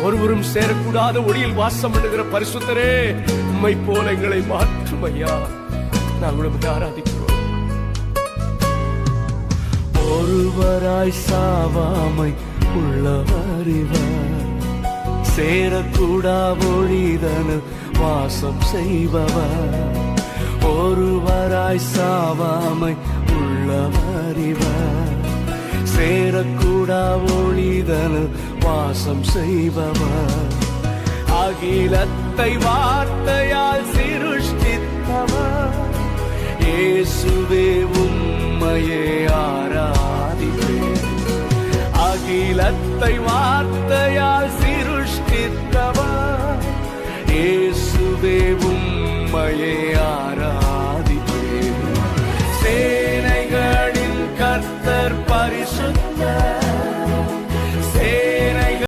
ஒருவரும் சேரக்கூடாத ஒளியில் வாசம் பண்ணுகிற பரிசுத்தரே, உம்மை போல எங்களை மாற்றும் ஐயா. நாங்கள் உம்மை ஆராதிக்கிறோம். ஒருவராய் சாவாமை உள்ளவர் இவர், சேரக்கூடா ஒளிதனு வாசம் செய்பவர். ஒருவராய் சாவாமை உள்ளவர் இவர், சேரக்கூடா ஒளிதனு வாசம் செய்பவர். அகிலத்தை வார்த்தையால் சிருஷ்டித்தவர், இயேசுவே உம்மையே ஆராதிப்பேன். அகிலத்தை வார்த்தையால் சிருஷ்டித்தவர், இயேசுவே உம்மையே